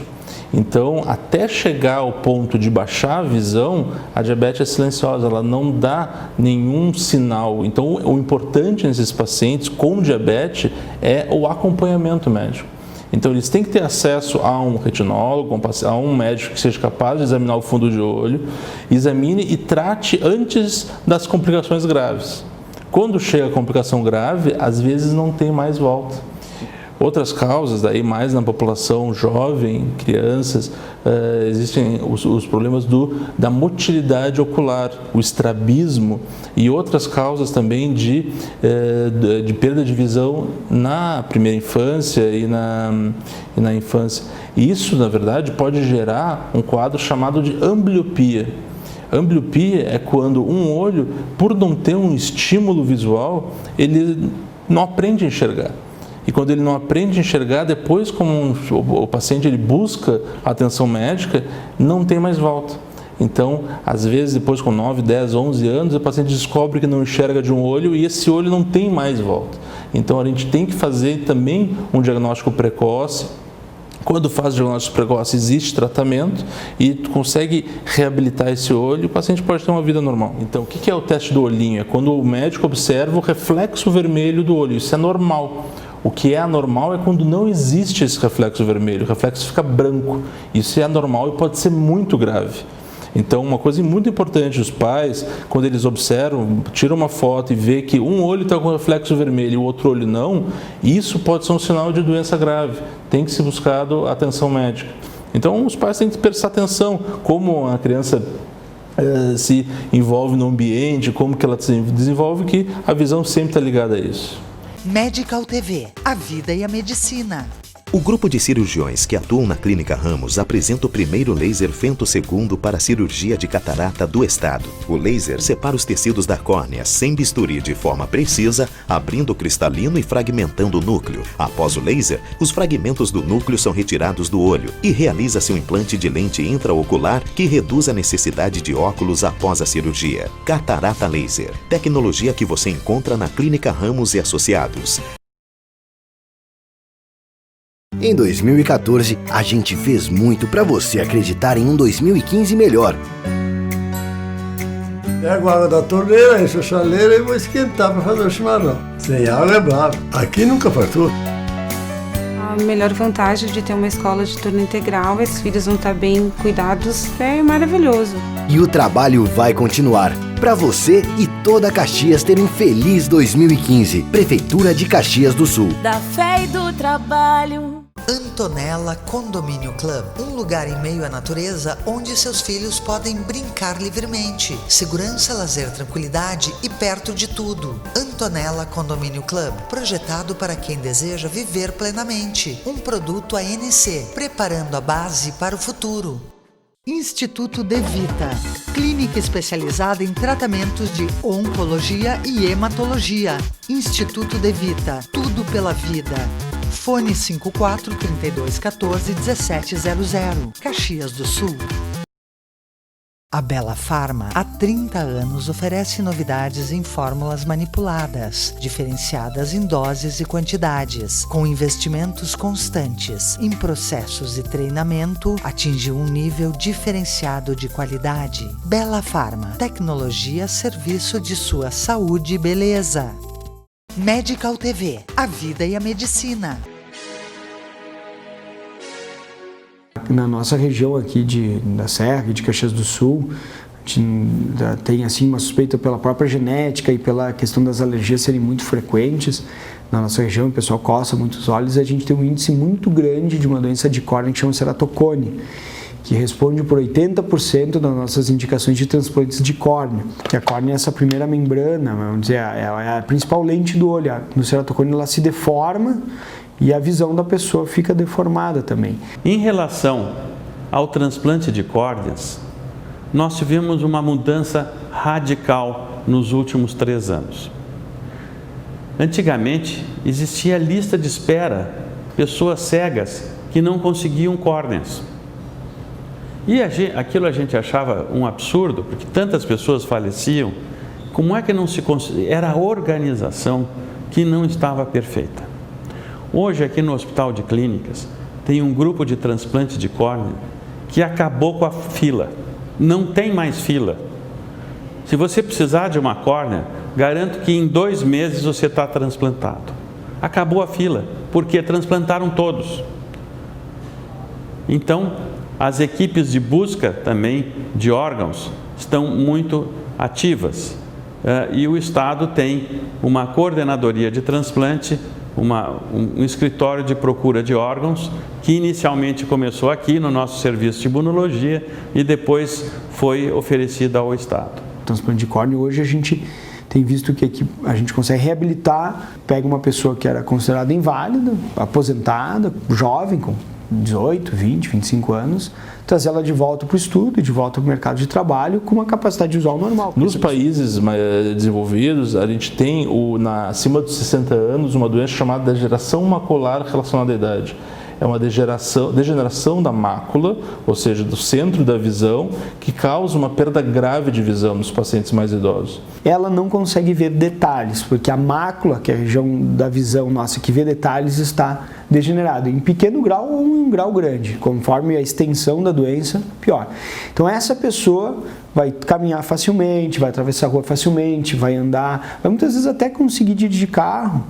Então, até chegar ao ponto de baixar a visão, a diabetes é silenciosa, ela não dá nenhum sinal. Então, o importante nesses pacientes com diabetes é o acompanhamento médico. Então, eles têm que ter acesso a um retinólogo, a um médico que seja capaz de examinar o fundo de olho, examine e trate antes das complicações graves. Quando chega a complicação grave, às vezes não tem mais volta. Outras causas, daí mais na população jovem, crianças, existem os problemas da motilidade ocular, o estrabismo, e outras causas também de perda de visão na primeira infância e na infância. E isso, na verdade, pode gerar um quadro chamado de ambliopia. Ambliopia é quando um olho, por não ter um estímulo visual, ele não aprende a enxergar. E quando ele não aprende a enxergar, depois como o paciente ele busca atenção médica, não tem mais volta. Então, às vezes, depois com 9, 10, 11 anos, o paciente descobre que não enxerga de um olho e esse olho não tem mais volta. Então, a gente tem que fazer também um diagnóstico precoce. Quando faz diagnóstico precoce, existe tratamento e consegue reabilitar esse olho, o paciente pode ter uma vida normal. Então, o que é o teste do olhinho? É quando o médico observa o reflexo vermelho do olho, isso é normal. O que é anormal é quando não existe esse reflexo vermelho, o reflexo fica branco. Isso é anormal e pode ser muito grave. Então, uma coisa muito importante, os pais, quando eles observam, tiram uma foto e vê que um olho está com reflexo vermelho e o outro olho não, isso pode ser um sinal de doença grave. Tem que ser buscado atenção médica. Então, os pais têm que prestar atenção como a criança se envolve no ambiente, como que ela se desenvolve, que a visão sempre está ligada a isso. Medical TV, a vida e a medicina. O grupo de cirurgiões que atuam na Clínica Ramos apresenta o primeiro laser femtosegundo para a cirurgia de catarata do estado. O laser separa os tecidos da córnea sem bisturi de forma precisa, abrindo o cristalino e fragmentando o núcleo. Após o laser, os fragmentos do núcleo são retirados do olho e realiza-se um implante de lente intraocular que reduz a necessidade de óculos após a cirurgia. Catarata Laser, tecnologia que você encontra na Clínica Ramos e Associados. Em 2014, a gente fez muito para você acreditar em um 2015 melhor. Pego a água da torneira, encho a chaleira e vou esquentar para fazer o chimarrão. Sem água é bravo. Aqui nunca fartou. A melhor vantagem de ter uma escola de turno integral, esses filhos vão estar bem cuidados, é maravilhoso. E o trabalho vai continuar. Para você e toda Caxias ter um feliz 2015. Prefeitura de Caxias do Sul. Da fé e do trabalho. Antonella Condomínio Club, um lugar em meio à natureza onde seus filhos podem brincar livremente. Segurança, lazer, tranquilidade e perto de tudo. Antonella Condomínio Club, projetado para quem deseja viver plenamente. Um produto ANC, preparando a base para o futuro. Instituto De Vita, clínica especializada em tratamentos de oncologia e hematologia. Instituto De Vita, tudo pela vida. Fone 54-3214-1700, Caxias do Sul. A Bela Farma, há 30 anos, oferece novidades em fórmulas manipuladas, diferenciadas em doses e quantidades, com investimentos constantes em processos e treinamento, atinge um nível diferenciado de qualidade. Bela Farma, tecnologia a serviço de sua saúde e beleza. Medical TV, a vida e a medicina. Na nossa região aqui da Serra, de Caxias do Sul, a gente tem assim uma suspeita pela própria genética e pela questão das alergias serem muito frequentes. Na nossa região o pessoal coça muito os olhos e a gente tem um índice muito grande de uma doença de córnea que chama ceratocone, que responde por 80% das nossas indicações de transplantes de córnea. Que a córnea é essa primeira membrana, vamos dizer, é a principal lente do olho. No ceratocone ela se deforma e a visão da pessoa fica deformada também. Em relação ao transplante de córneas, nós tivemos uma mudança radical nos últimos 3 anos. Antigamente, existia lista de espera, pessoas cegas que não conseguiam córneas. E aquilo a gente achava um absurdo, porque tantas pessoas faleciam. Como é que não se conseguia? Era a organização que não estava perfeita. Hoje, aqui no Hospital de Clínicas, tem um grupo de transplante de córnea que acabou com a fila. Não tem mais fila. Se você precisar de uma córnea, garanto que em 2 meses você está transplantado. Acabou a fila, porque transplantaram todos. Então, as equipes de busca também de órgãos estão muito ativas. E o Estado tem uma coordenadoria de transplante, um escritório de procura de órgãos, que inicialmente começou aqui no nosso serviço de imunologia e depois foi oferecido ao Estado. O transplante de córnea, hoje a gente tem visto que aqui a gente consegue reabilitar, pega uma pessoa que era considerada inválida, aposentada, jovem, com 18, 20, 25 anos, trazer ela de volta para o estudo, de volta para o mercado de trabalho com uma capacidade visual normal. Nos países desenvolvidos, a gente tem, acima dos 60 anos, uma doença chamada degeneração macular relacionada à idade. É uma degeneração da mácula, ou seja, do centro da visão, que causa uma perda grave de visão nos pacientes mais idosos. Ela não consegue ver detalhes, porque a mácula, que é a região da visão nossa que vê detalhes, está degenerada em pequeno grau ou em um grau grande. Conforme a extensão da doença, pior. Então essa pessoa vai caminhar facilmente, vai atravessar a rua facilmente, vai andar, vai muitas vezes até conseguir dirigir carro,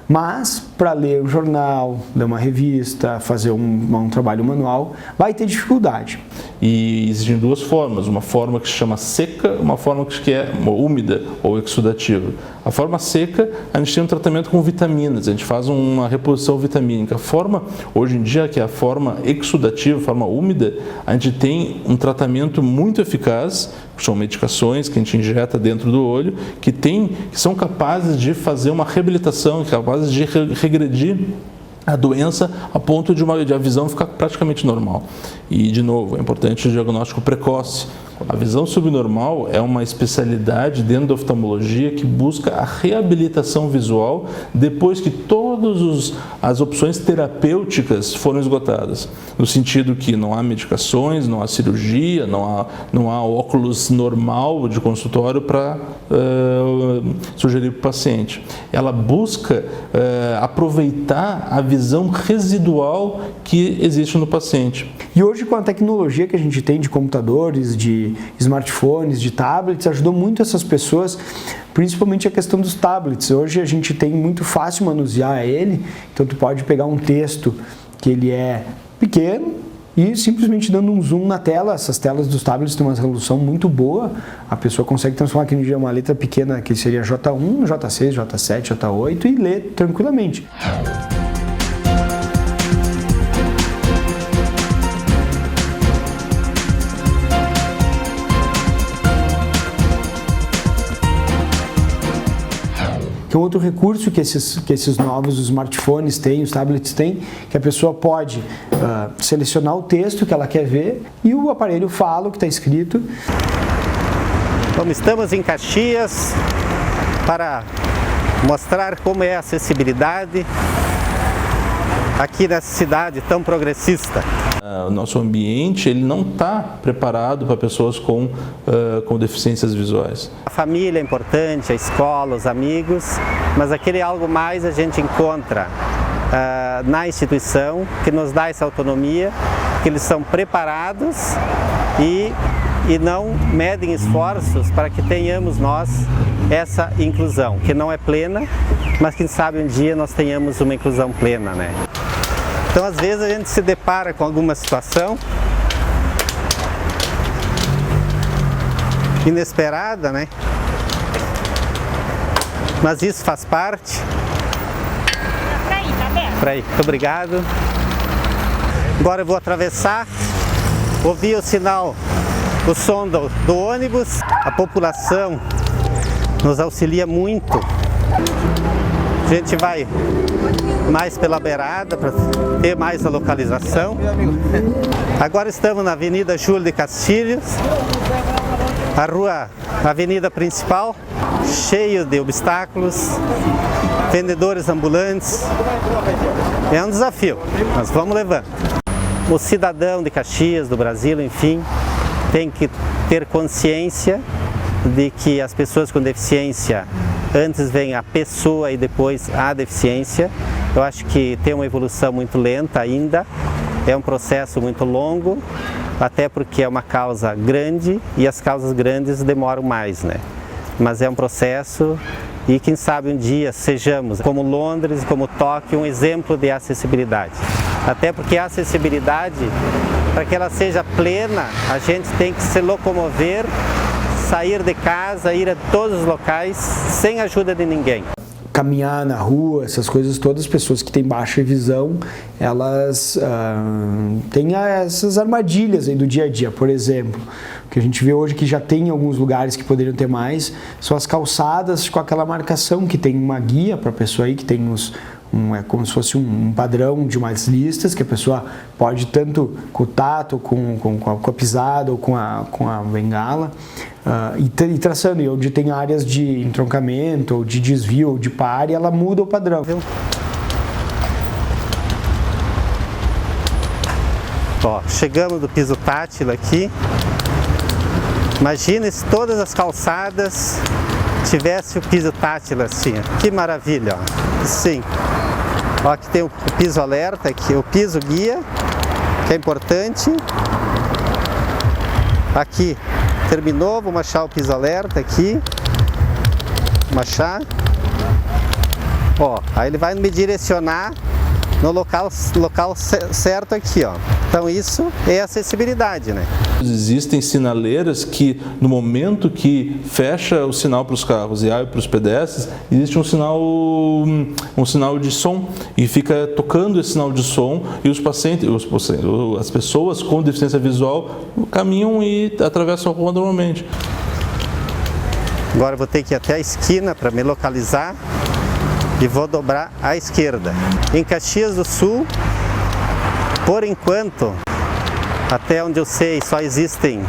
Mas, para ler um jornal, ler uma revista, fazer um trabalho manual, vai ter dificuldade. E existem duas formas, uma forma que se chama seca, uma forma que é úmida ou exudativa. A forma seca, a gente tem um tratamento com vitaminas, a gente faz uma reposição vitamínica. A forma, hoje em dia, que é a forma exudativa, a forma úmida, a gente tem um tratamento muito eficaz, que são medicações que a gente injeta dentro do olho, que são capazes de fazer uma reabilitação, capazes de regredir a doença a ponto de a visão ficar praticamente normal. E, de novo, é importante o diagnóstico precoce. A visão subnormal é uma especialidade dentro da oftalmologia que busca a reabilitação visual depois que todas as opções terapêuticas foram esgotadas. No sentido que não há medicações, não há cirurgia, não há óculos normal de consultório para sugerir para o paciente. Ela busca aproveitar a visão residual que existe no paciente. E hoje, com a tecnologia que a gente tem de computadores, de smartphones, de tablets, ajudou muito essas pessoas, principalmente a questão dos tablets. Hoje a gente tem muito fácil manusear ele, então tu pode pegar um texto que ele é pequeno e simplesmente dando um zoom na tela. Essas telas dos tablets têm uma resolução muito boa, a pessoa consegue transformar aqui uma letra pequena, que seria J1, J6, J7, J8 e ler tranquilamente. Tem outro recurso que esses novos smartphones têm, os tablets têm, que a pessoa pode selecionar o texto que ela quer ver e o aparelho fala o que está escrito. Então, estamos em Caxias para mostrar como é a acessibilidade aqui nessa cidade tão progressista. O nosso ambiente ele não está preparado para pessoas com deficiências visuais. A família é importante, a escola, os amigos, mas aquele algo mais a gente encontra na instituição, que nos dá essa autonomia, que eles são preparados e não medem esforços para que tenhamos nós essa inclusão, que não é plena, mas quem sabe um dia nós tenhamos uma inclusão plena, né? Então, às vezes, a gente se depara com alguma situação inesperada, né? Mas isso faz parte. Pra aí, muito obrigado. Agora eu vou atravessar, ouvir o sinal, o som do ônibus. A população nos auxilia muito. A gente vai mais pela beirada para ter mais a localização. Agora estamos na Avenida Júlio de Castilhos, a avenida principal, cheio de obstáculos, vendedores ambulantes. É um desafio, mas vamos levando. O cidadão de Caxias, do Brasil, enfim, tem que ter consciência de que as pessoas com deficiência, antes vem a pessoa e depois a deficiência. Eu acho que tem uma evolução muito lenta ainda, é um processo muito longo, até porque é uma causa grande e as causas grandes demoram mais, né? Mas é um processo e quem sabe um dia sejamos, como Londres, como Tóquio, um exemplo de acessibilidade. Até porque a acessibilidade, para que ela seja plena, a gente tem que se locomover, sair de casa, ir a todos os locais sem ajuda de ninguém. Caminhar na rua, essas coisas todas, as pessoas que têm baixa visão, elas têm essas armadilhas aí do dia a dia. Por exemplo, o que a gente vê hoje que já tem em alguns lugares que poderiam ter mais, são as calçadas com aquela marcação que tem uma guia para a pessoa aí, que tem é como se fosse um padrão de umas listas que a pessoa pode tanto com o tato, com a pisada ou com a bengala e traçando, e onde tem áreas de entroncamento ou de desvio ou de pare, ela muda o padrão. Ó, chegamos do piso tátil aqui. Imagina se todas as calçadas tivesse o piso tátil assim, que maravilha, ó. Sim. Ó, aqui tem o piso alerta, aqui o piso guia, que é importante. Aqui terminou, vou achar o piso alerta aqui. Vou achar. Ó, aí ele vai me direcionar no local certo aqui, ó. Então isso é acessibilidade, né? Existem sinaleiras que no momento que fecha o sinal para os carros e abre para os pedestres, existe um sinal de som e fica tocando esse sinal de som e os pacientes, as pessoas com deficiência visual caminham e atravessam a rua normalmente. Agora eu vou ter que ir até a esquina para me localizar e vou dobrar à esquerda. Em Caxias do Sul, por enquanto, até onde eu sei, só existem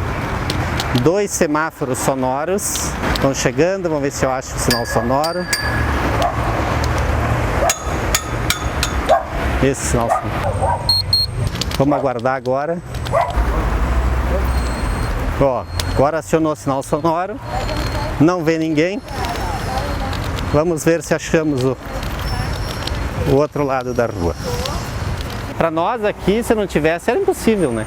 2 semáforos sonoros. Estão chegando, vamos ver se eu acho o sinal sonoro. Esse sinal sonoro. Vamos aguardar agora. Ó, agora acionou o sinal sonoro. Não vê ninguém. Vamos ver se achamos o outro lado da rua. Para nós aqui, se não tivesse, era impossível, né?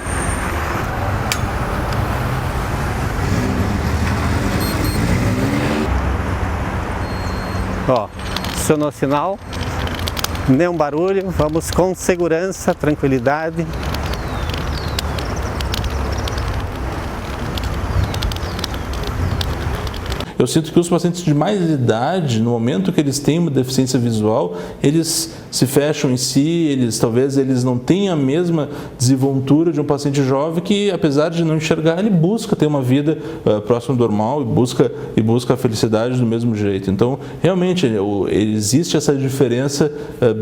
Ó, acionou o sinal, nenhum barulho, vamos com segurança, tranquilidade. Eu sinto que os pacientes de mais idade, no momento que eles têm uma deficiência visual, eles se fecham em si, talvez eles não tenham a mesma desenvoltura de um paciente jovem que, apesar de não enxergar, ele busca ter uma vida próxima do normal e busca a felicidade do mesmo jeito. Então, realmente, existe essa diferença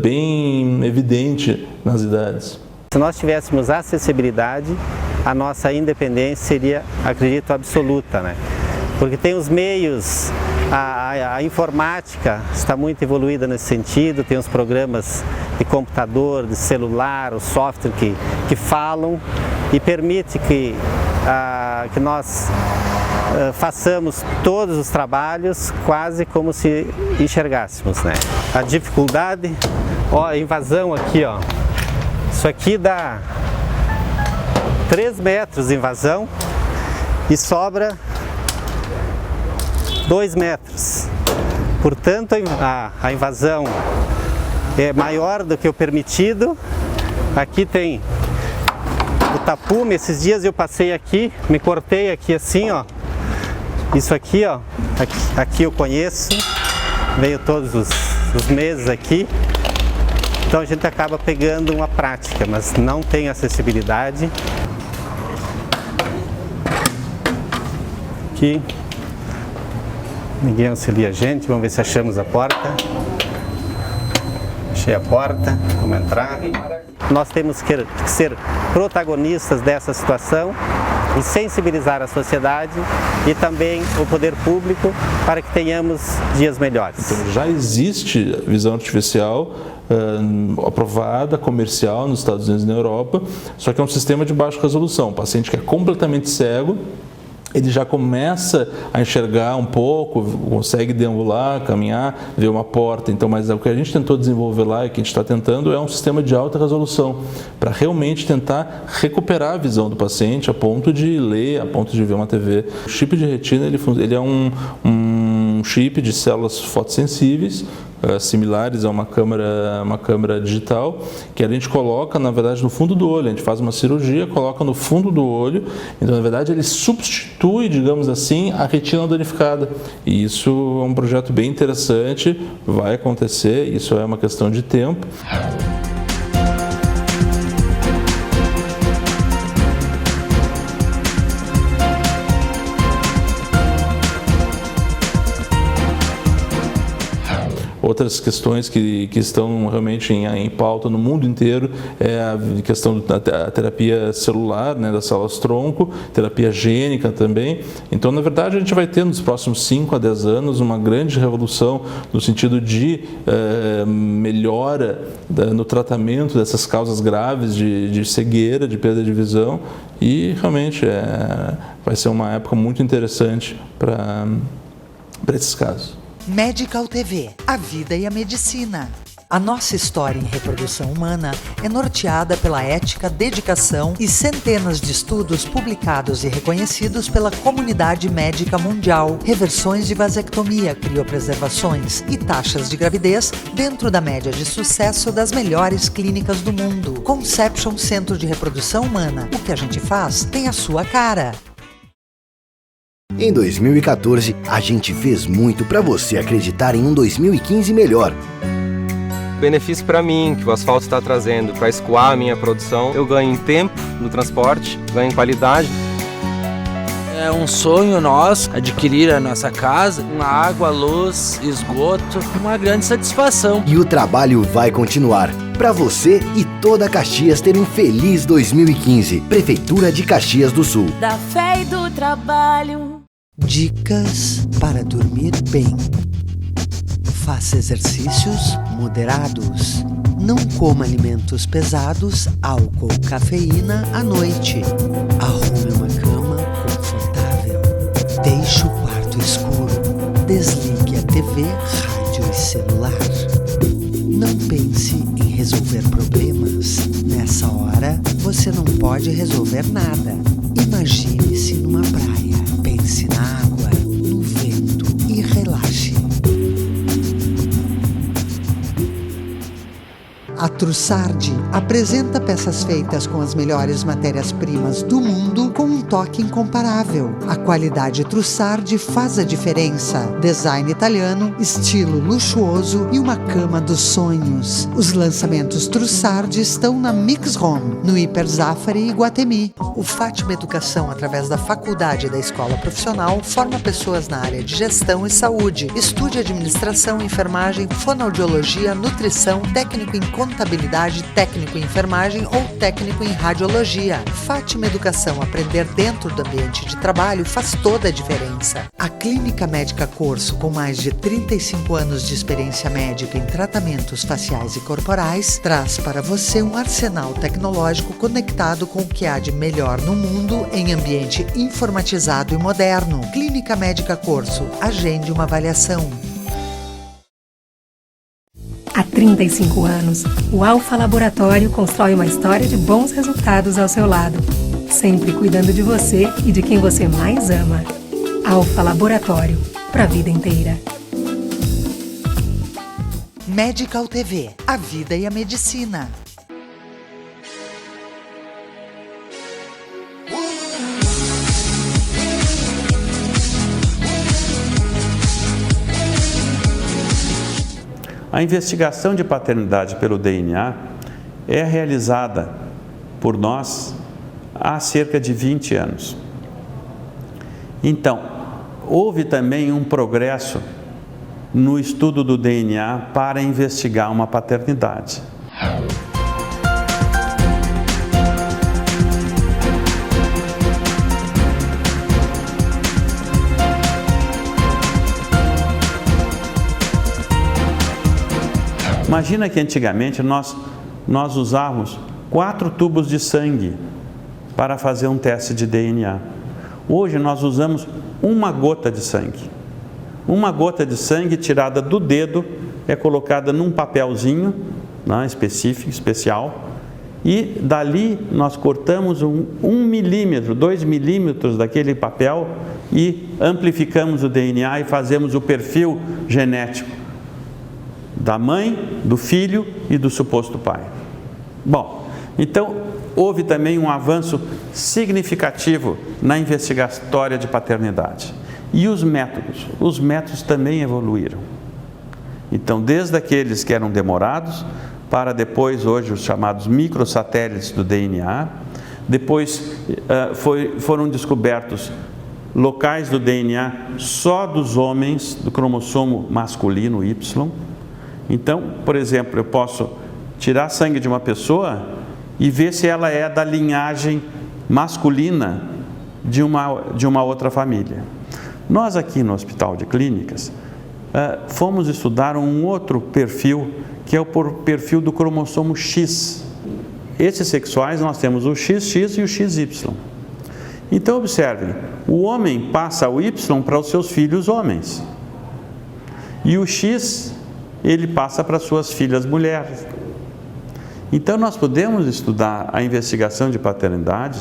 bem evidente nas idades. Se nós tivéssemos acessibilidade, a nossa independência seria, acredito, absoluta, né? Porque tem os meios, a informática está muito evoluída nesse sentido, tem os programas de computador, de celular, o software que falam e permite que nós façamos todos os trabalhos quase como se enxergássemos, né? A dificuldade, ó, a invasão aqui, ó, isso aqui dá 3 metros de invasão e sobra 2 metros. Portanto, a invasão é maior do que o permitido. Aqui tem o tapume. Esses dias eu passei aqui, me cortei aqui assim, ó. Isso aqui, ó. Aqui eu conheço. Venho todos os meses aqui. Então a gente acaba pegando uma prática, mas não tem acessibilidade. Aqui. Ninguém auxilia a gente, vamos ver se achamos a porta. Achei a porta, vamos entrar. Nós temos que ser protagonistas dessa situação e sensibilizar a sociedade e também o poder público para que tenhamos dias melhores. Então, já existe visão artificial aprovada, comercial nos Estados Unidos e na Europa, só que é um sistema de baixa resolução. O paciente que é completamente cego, ele já começa a enxergar um pouco, consegue deambular, caminhar, ver uma porta. Então, mas o que a gente tentou desenvolver lá e que a gente está tentando é um sistema de alta resolução para realmente tentar recuperar a visão do paciente a ponto de ler, a ponto de ver uma TV. O chip de retina ele é um chip de células fotossensíveis, similares a uma câmera digital, que a gente coloca, na verdade, no fundo do olho. A gente faz uma cirurgia, coloca no fundo do olho, então, na verdade, ele substitui, digamos assim, a retina danificada. E isso é um projeto bem interessante, vai acontecer, isso é uma questão de tempo. Outras questões que estão realmente em pauta no mundo inteiro é a questão da terapia celular, né, das células-tronco, terapia gênica também. Então, na verdade, a gente vai ter nos próximos 5 a 10 anos uma grande revolução no sentido de melhora no tratamento dessas causas graves de cegueira, de perda de visão, e realmente vai ser uma época muito interessante para esses casos. Medical TV, a vida e a medicina. A nossa história em reprodução humana é norteada pela ética, dedicação e centenas de estudos publicados e reconhecidos pela comunidade médica mundial, reversões de vasectomia, criopreservações e taxas de gravidez dentro da média de sucesso das melhores clínicas do mundo. Conception Centro de Reprodução Humana. O que a gente faz tem a sua cara. Em 2014, a gente fez muito para você acreditar em um 2015 melhor. Benefício para mim que o asfalto está trazendo para escoar a minha produção, eu ganho em tempo no transporte, ganho em qualidade. É um sonho nosso adquirir a nossa casa, uma água, luz, esgoto, uma grande satisfação. E o trabalho vai continuar. Para você e toda Caxias ter um feliz 2015. Prefeitura de Caxias do Sul. Da fé e do trabalho. Dicas para dormir bem. Faça exercícios moderados. Não coma alimentos pesados, álcool, cafeína à noite. Arrume uma cama confortável. Deixe o quarto escuro. Desligue a TV, rádio e celular. Não pense em resolver problemas. Nessa hora, você não pode resolver nada. Imagine-se numa praia. Pense na água, no vento e relaxe. A Trussardi apresenta peças feitas com as melhores matérias-primas do mundo com um toque incomparável. A qualidade Trussardi faz a diferença. Design italiano, estilo luxuoso e uma cama dos sonhos. Os lançamentos Trussardi estão na Mix Home, no Hiper Zafari e Guatemi. O Fátima Educação, através da Faculdade da Escola Profissional, forma pessoas na área de gestão e saúde. Estude administração, enfermagem, fonoaudiologia, nutrição, técnico em contabilidade, técnico em enfermagem ou técnico em radiologia. Fátima Educação, aprender dentro do ambiente de trabalho faz toda a diferença. A Clínica Médica Corso, com mais de 35 anos de experiência médica em tratamentos faciais e corporais, traz para você um arsenal tecnológico conectado com o que há de melhor no mundo em ambiente informatizado e moderno. Clínica Médica Corso, agende uma avaliação. Há 35 anos, o Alfa Laboratório constrói uma história de bons resultados ao seu lado, sempre cuidando de você e de quem você mais ama. Alfa Laboratório, para a vida inteira. Medical TV, a vida e a medicina. A investigação de paternidade pelo DNA é realizada por nós há cerca de 20 anos. Então, houve também um progresso no estudo do DNA para investigar uma paternidade. Imagina que antigamente nós usávamos 4 tubos de sangue para fazer um teste de DNA. Hoje nós usamos uma gota de sangue. Uma gota de sangue tirada do dedo é colocada num papelzinho, né, especial, e dali nós cortamos 1 milímetro, 2 milímetros daquele papel e amplificamos o DNA e fazemos o perfil genético da mãe, do filho e do suposto pai. Bom, então houve também um avanço significativo na investigatória de paternidade. E os métodos também evoluíram. Então, desde aqueles que eram demorados, para depois, hoje, os chamados microsatélites do DNA, depois foram descobertos locais do DNA só dos homens, do cromossomo masculino Y. Então, por exemplo, eu posso tirar sangue de uma pessoa e ver se ela é da linhagem masculina de uma outra família. Nós aqui no Hospital de Clínicas fomos estudar um outro perfil, que é o perfil do cromossomo X. Esses sexuais nós temos o XX e o XY. Então observem, o homem passa o Y para os seus filhos homens. E o X ele passa para suas filhas mulheres. Então nós podemos estudar a investigação de paternidade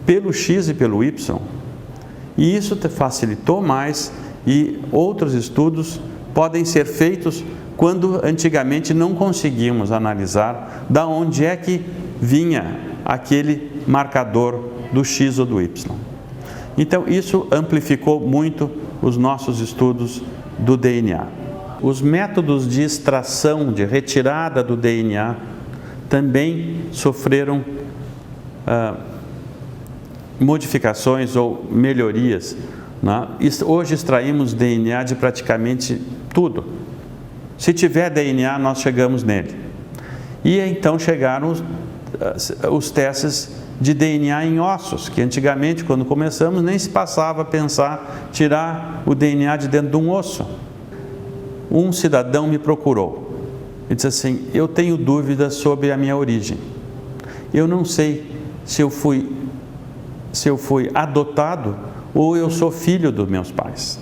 pelo X e pelo Y, e isso facilitou mais, e outros estudos podem ser feitos quando antigamente não conseguíamos analisar da onde é que vinha aquele marcador do X ou do Y. Então isso amplificou muito os nossos estudos do DNA. Os métodos de extração, de retirada do DNA, também sofreram modificações ou melhorias, né? Hoje extraímos DNA de praticamente tudo. Se tiver DNA, nós chegamos nele. E então chegaram os testes de DNA em ossos, que antigamente, quando começamos, nem se passava a pensar tirar o DNA de dentro de um osso. Um cidadão me procurou e disse assim: eu tenho dúvidas sobre a minha origem. Eu não sei se eu fui adotado ou eu sou filho dos meus pais.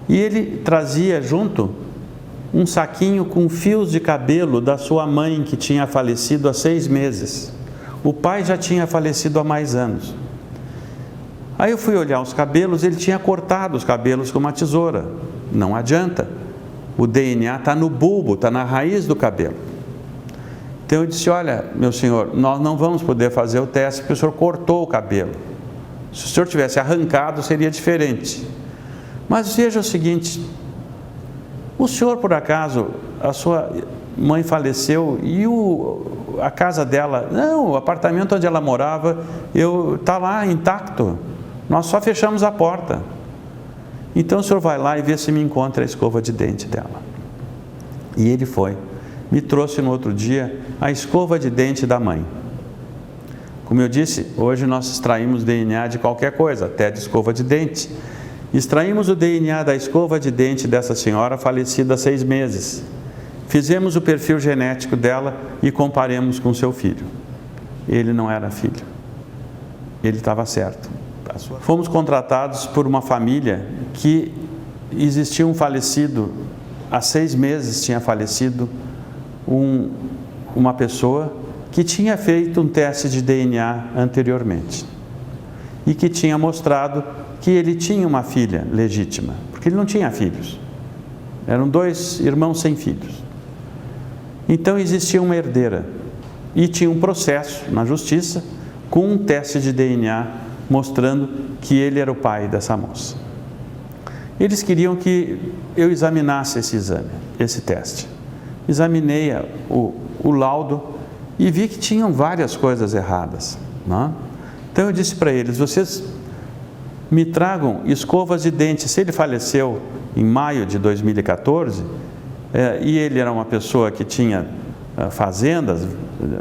E ele trazia junto um saquinho com fios de cabelo da sua mãe, que tinha falecido há 6 meses. O pai já tinha falecido há mais anos. Aí eu fui olhar os cabelos, ele tinha cortado os cabelos com uma tesoura. Não adianta. O DNA está no bulbo, está na raiz do cabelo. Então eu disse: olha, meu senhor, nós não vamos poder fazer o teste porque o senhor cortou o cabelo. Se o senhor tivesse arrancado, seria diferente. Mas veja o seguinte: o senhor, por acaso, a sua mãe faleceu e a casa dela, não, o apartamento onde ela morava, está lá intacto. Nós só fechamos a porta. Então o senhor vai lá e vê se me encontra a escova de dente dela. E ele foi. Me trouxe no outro dia a escova de dente da mãe. Como eu disse, hoje nós extraímos DNA de qualquer coisa, até de escova de dente. Extraímos o DNA da escova de dente dessa senhora falecida há 6 meses. Fizemos o perfil genético dela e comparemos com seu filho. Ele não era filho. Ele estava certo. Fomos contratados por uma família que existia um falecido, há 6 meses tinha falecido uma pessoa que tinha feito um teste de DNA anteriormente e que tinha mostrado que ele tinha uma filha legítima, porque ele não tinha filhos. Eram 2 irmãos sem filhos. Então existia uma herdeira e tinha um processo na justiça com um teste de DNA mostrando que ele era o pai dessa moça. Eles queriam que eu examinasse esse exame, esse teste. Examinei o laudo e vi que tinham várias coisas erradas, não? Então eu disse para eles: vocês me tragam escovas de dente. Se ele faleceu em maio de 2014, e ele era uma pessoa que tinha fazendas,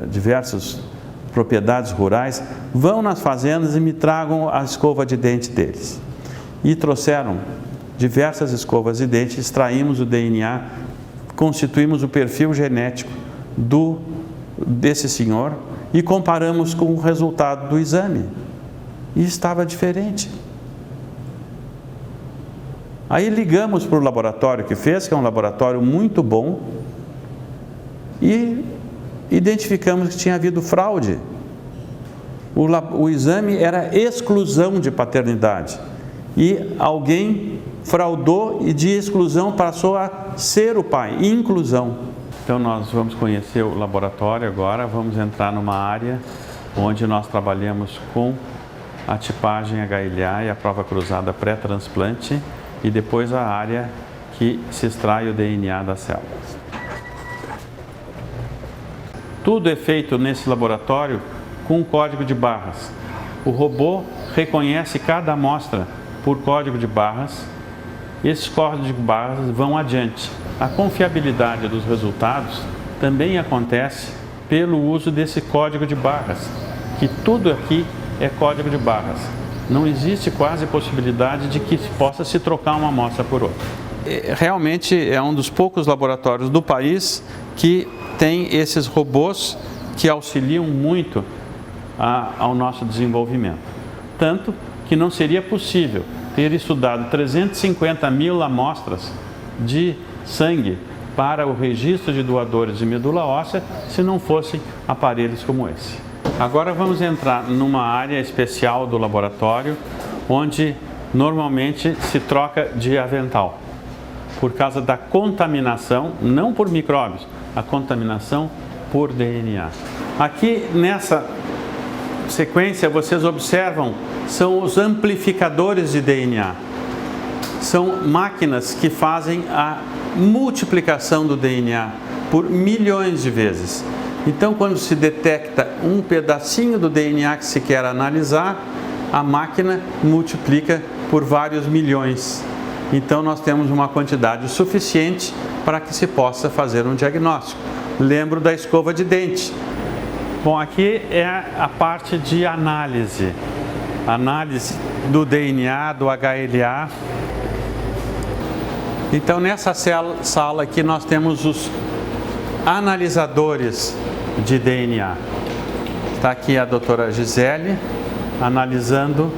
diversas propriedades rurais, vão nas fazendas e me tragam a escova de dente deles. E trouxeram diversas escovas de dente, extraímos o DNA, constituímos o perfil genético desse senhor e comparamos com o resultado do exame. E estava diferente. Aí ligamos para o laboratório que fez, que é um laboratório muito bom, e identificamos que tinha havido fraude. O exame era exclusão de paternidade e alguém fraudou e de exclusão passou a ser o pai, inclusão. Então nós vamos conhecer o laboratório agora, vamos entrar numa área onde nós trabalhamos com a tipagem HLA e a prova cruzada pré-transplante e depois a área que se extrai o DNA das células. Tudo é feito nesse laboratório com um código de barras. O robô reconhece cada amostra por código de barras. Esses códigos de barras vão adiante. A confiabilidade dos resultados também acontece pelo uso desse código de barras, que tudo aqui é código de barras. Não existe quase possibilidade de que possa se trocar uma amostra por outra. Realmente é um dos poucos laboratórios do país que tem esses robôs que auxiliam muito ao nosso desenvolvimento. Tanto que não seria possível ter estudado 350 mil amostras de sangue para o registro de doadores de medula óssea se não fossem aparelhos como esse. Agora vamos entrar numa área especial do laboratório onde normalmente se troca de avental por causa da contaminação, não por micróbios, a contaminação por DNA. Aqui nessa sequência vocês observam são os amplificadores de DNA. São máquinas que fazem a multiplicação do DNA por milhões de vezes. Então, quando se detecta um pedacinho do DNA que se quer analisar, a máquina multiplica por vários milhões. Então, nós temos uma quantidade suficiente para que se possa fazer um diagnóstico. Lembro da escova de dente. Bom, aqui é a parte de análise. Análise do DNA, do HLA. Então, nessa sala aqui nós temos os analisadores de DNA. Está aqui a doutora Gisele analisando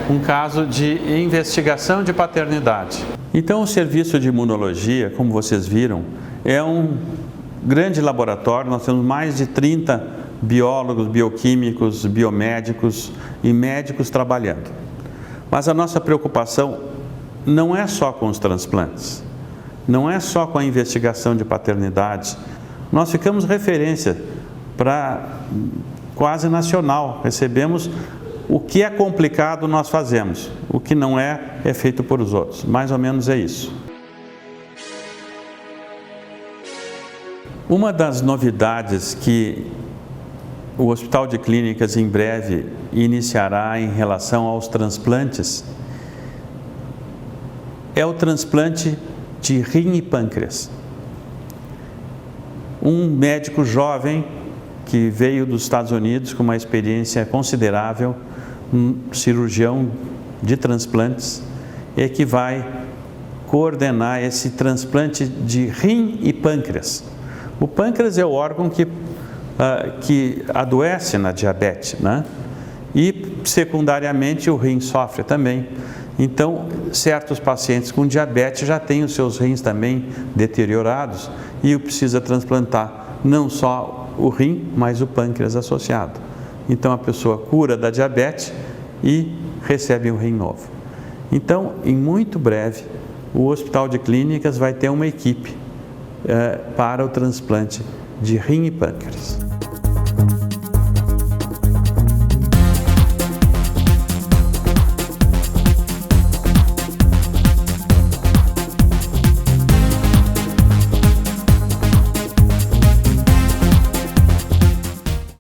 um caso de investigação de paternidade. Então, o serviço de imunologia, como vocês viram, é um grande laboratório. Nós temos mais de 30 biólogos, bioquímicos, biomédicos e médicos trabalhando. Mas a nossa preocupação não é só com os transplantes, não é só com a investigação de paternidade. Nós ficamos referência para quase nacional. Recebemos o que é complicado, nós fazemos. O que não é, é feito por os outros. Mais ou menos é isso. Uma das novidades que o Hospital de Clínicas em breve iniciará em relação aos transplantes é o transplante de rim e pâncreas. Um médico jovem que veio dos Estados Unidos com uma experiência considerável, um cirurgião de transplantes, é que vai coordenar esse transplante de rim e pâncreas. O pâncreas é o órgão que adoece na diabetes, né? E secundariamente o rim sofre também. Então, certos pacientes com diabetes já têm os seus rins também deteriorados e precisa transplantar não só o rim, mas o pâncreas associado. Então, a pessoa cura da diabetes e recebe um rim novo. Então, em muito breve, o Hospital de Clínicas vai ter uma equipe para o transplante de rim e pâncreas.